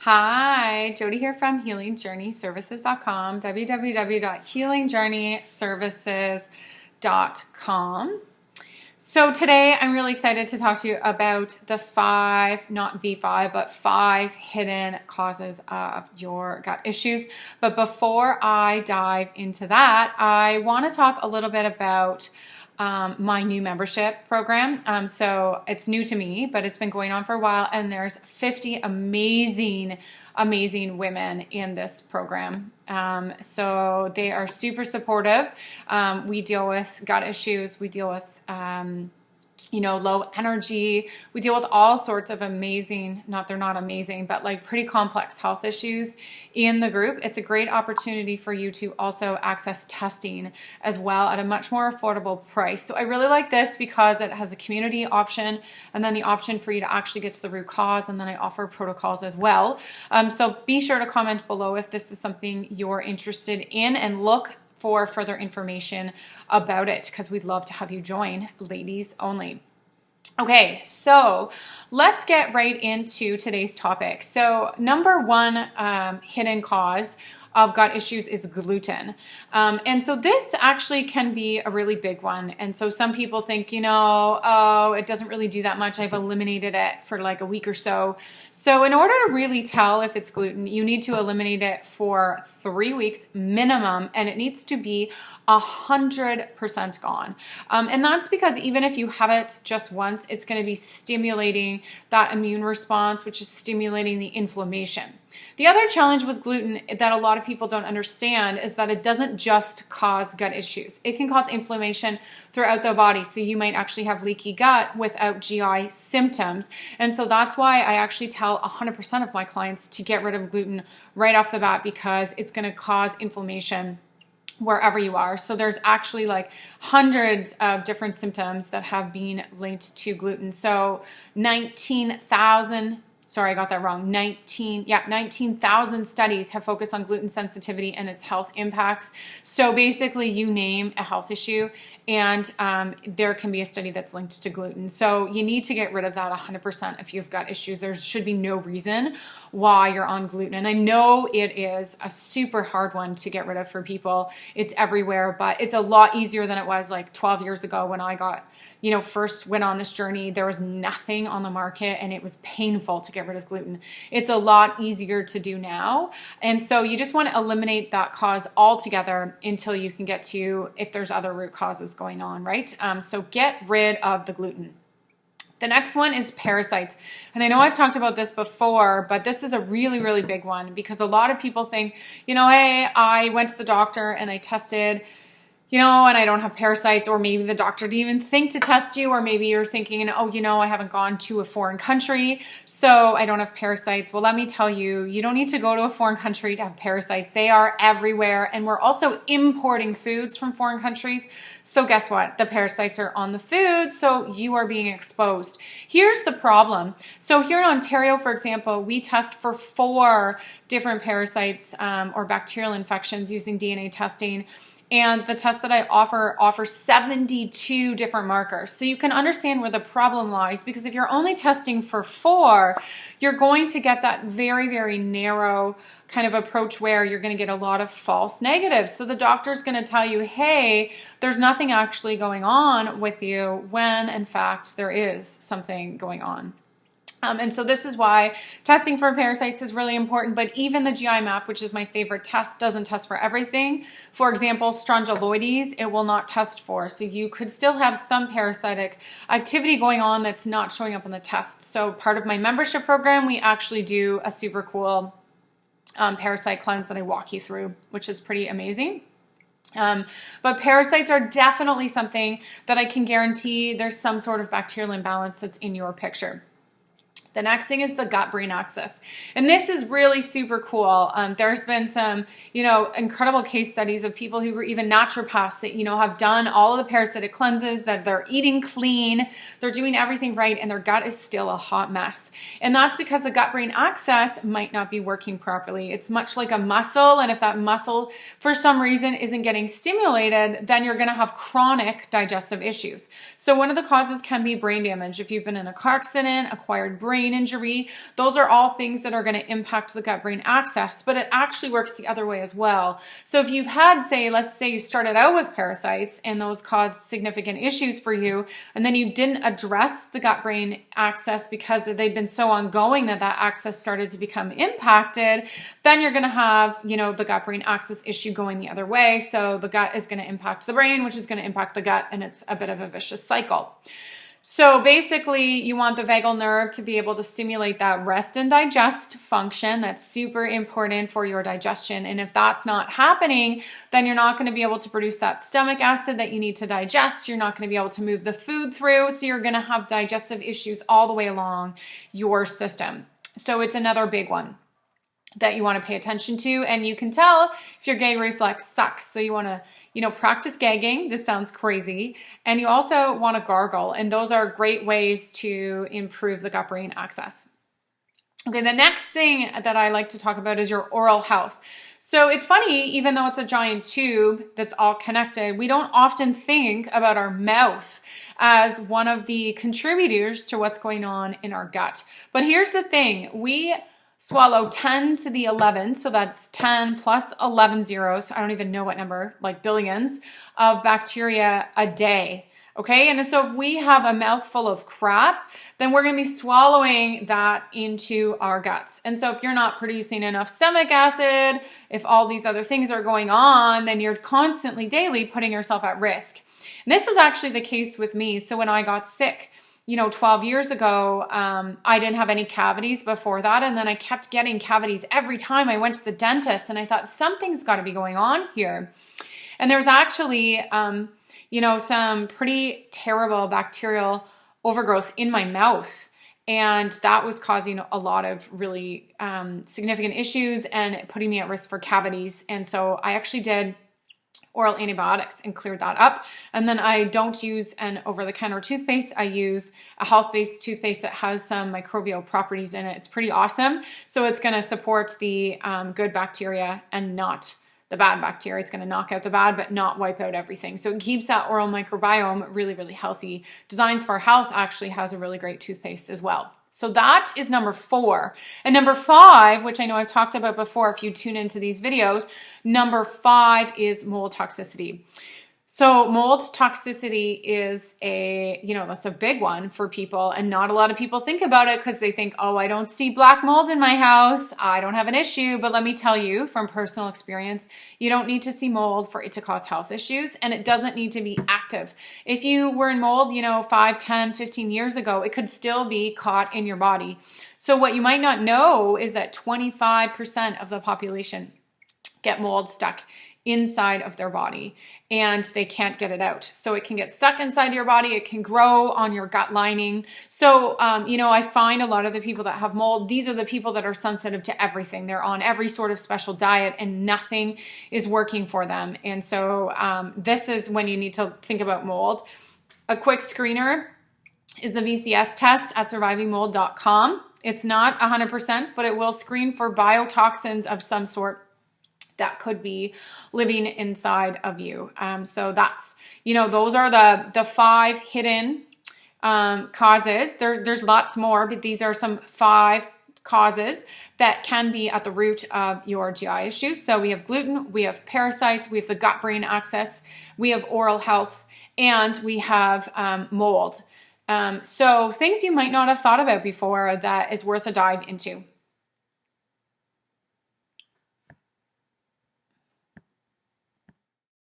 Hi, Jody here from healingjourneyservices.com, www.healingjourneyservices.com. So today I'm really excited to talk to you about the five hidden causes of your gut issues. But before I dive into that, I want to talk a little bit about my new membership program. So it's new to me, but it's been going on for a while, and there's 50 amazing women in this program. So they are super supportive. We deal with gut issues. We deal with low energy. We deal with all sorts of amazing, they're not amazing, but like pretty complex health issues in the group. It's a great opportunity for you to also access testing as well at a much more affordable price. So I really like this because it has a community option and then the option for you to actually get to the root cause. And then I offer protocols as well. So be sure to comment below if this is something you're interested in, and look for further information about it because we'd love to have you join, ladies only. Okay, so let's get right into today's topic. So number one hidden cause of gut issues is gluten. And so this actually can be a really big one. And so some people think, oh, it doesn't really do that much. I've eliminated it for like a week or so. So in order to really tell if it's gluten, you need to eliminate it for 3 weeks minimum, and it needs to be 100% gone. And that's because even if you have it just once, it's going to be stimulating that immune response, which is stimulating the inflammation. The other challenge with gluten that a lot of people don't understand is that it doesn't just cause gut issues. It can cause inflammation throughout the body. So you might actually have leaky gut without GI symptoms. And so that's why I actually tell 100% of my clients to get rid of gluten right off the bat, because it's going to cause inflammation wherever you are. So there's actually like hundreds of different symptoms that have been linked to gluten. So 19,000 studies have focused on gluten sensitivity and its health impacts. So basically you name a health issue and there can be a study that's linked to gluten. So you need to get rid of that 100% if you've got issues. There should be no reason why you're on gluten. And I know it is a super hard one to get rid of for people. It's everywhere, but it's a lot easier than it was like 12 years ago when I first went on this journey. There was nothing on the market and it was painful to get rid of gluten. It's a lot easier to do now. And so you just want to eliminate that cause altogether until you can get to if there's other root causes going on, right? So get rid of the gluten. The next one is parasites. And I know I've talked about this before, but this is a really, really big one because a lot of people think, hey, I went to the doctor and I tested, and I don't have parasites, or maybe the doctor didn't even think to test you, or maybe you're thinking, I haven't gone to a foreign country, so I don't have parasites. Well, let me tell you, you don't need to go to a foreign country to have parasites. They are everywhere, and we're also importing foods from foreign countries. So guess what? The parasites are on the food, so you are being exposed. Here's the problem. So here in Ontario, for example, we test for 4 different parasites or bacterial infections using DNA testing. And the test that I offers 72 different markers. So you can understand where the problem lies, because if you're only testing for 4, you're going to get that very, very narrow kind of approach where you're going to get a lot of false negatives. So the doctor's going to tell you, hey, there's nothing actually going on with you, when in fact there is something going on. And so this is why testing for parasites is really important, but even the GI map, which is my favorite test, doesn't test for everything. For example, strongyloides, it will not test for. So you could still have some parasitic activity going on that's not showing up on the test. So part of my membership program, we actually do a super cool parasite cleanse that I walk you through, which is pretty amazing. But parasites are definitely something that I can guarantee there's some sort of bacterial imbalance that's in your picture. The next thing is the gut-brain axis. And this is really super cool. There's been some, incredible case studies of people who were even naturopaths that, have done all of the parasitic cleanses, that they're eating clean, they're doing everything right, and their gut is still a hot mess. And that's because the gut-brain axis might not be working properly. It's much like a muscle, and if that muscle, for some reason, isn't getting stimulated, then you're going to have chronic digestive issues. So one of the causes can be brain damage. If you've been in a car accident, acquired brain brain injury. Those are all things that are going to impact the gut-brain axis, but it actually works the other way as well. So if you've had, let's say you started out with parasites and those caused significant issues for you, and then you didn't address the gut-brain axis because they've been so ongoing that axis started to become impacted, then you're going to have, the gut-brain axis issue going the other way. So the gut is going to impact the brain, which is going to impact the gut, and it's a bit of a vicious cycle. So basically, you want the vagal nerve to be able to stimulate that rest and digest function. That's super important for your digestion. And if that's not happening, then you're not going to be able to produce that stomach acid that you need to digest. You're not going to be able to move the food through. So you're going to have digestive issues all the way along your system. So it's another big one that you want to pay attention to. And you can tell if your gag reflex sucks. So you want to, practice gagging. This sounds crazy. And you also want to gargle. And those are great ways to improve the gut-brain axis. Okay, the next thing that I like to talk about is your oral health. So it's funny, even though it's a giant tube that's all connected, we don't often think about our mouth as one of the contributors to what's going on in our gut. But here's the thing, we swallow 10 to the 11, so that's 10 plus 11 zeros, I don't even know what number, like billions, of bacteria a day. Okay, and so if we have a mouthful of crap, then we're going to be swallowing that into our guts. And so if you're not producing enough stomach acid, if all these other things are going on, then you're constantly, daily putting yourself at risk. And this is actually the case with me. So when I got sick, 12 years ago, I didn't have any cavities before that. And then I kept getting cavities every time I went to the dentist. And I thought something's got to be going on here. And there's actually, some pretty terrible bacterial overgrowth in my mouth. And that was causing a lot of really significant issues and putting me at risk for cavities. And so I actually did oral antibiotics and cleared that up. And then I don't use an over-the-counter toothpaste. I use a health-based toothpaste that has some microbial properties in it. It's pretty awesome. So it's going to support the good bacteria and not the bad bacteria. It's going to knock out the bad, but not wipe out everything. So it keeps that oral microbiome really, really healthy. Designs for Health actually has a really great toothpaste as well. So that is number 4. And number 5, which I know I've talked about before if you tune into these videos, number 5 is mold toxicity. So mold toxicity is that's a big one for people, and not a lot of people think about it because they think, oh, I don't see black mold in my house, I don't have an issue. But let me tell you from personal experience, you don't need to see mold for it to cause health issues, and it doesn't need to be active. If you were in mold, 5, 10, 15 years ago, it could still be caught in your body. So what you might not know is that 25% of the population get mold stuck inside of their body and they can't get it out. So it can get stuck inside your body. It can grow on your gut lining. So, I find a lot of the people that have mold, these are the people that are sensitive to everything. They're on every sort of special diet and nothing is working for them. And so this is when you need to think about mold. A quick screener is the VCS test at survivingmold.com. It's not 100%, but it will screen for biotoxins of some sort that could be living inside of you. So that's, those are the 5 hidden causes. There's lots more, but these are some 5 causes that can be at the root of your GI issues. So we have gluten, we have parasites, we have the gut-brain axis, we have oral health, and we have mold. So things you might not have thought about before that is worth a dive into.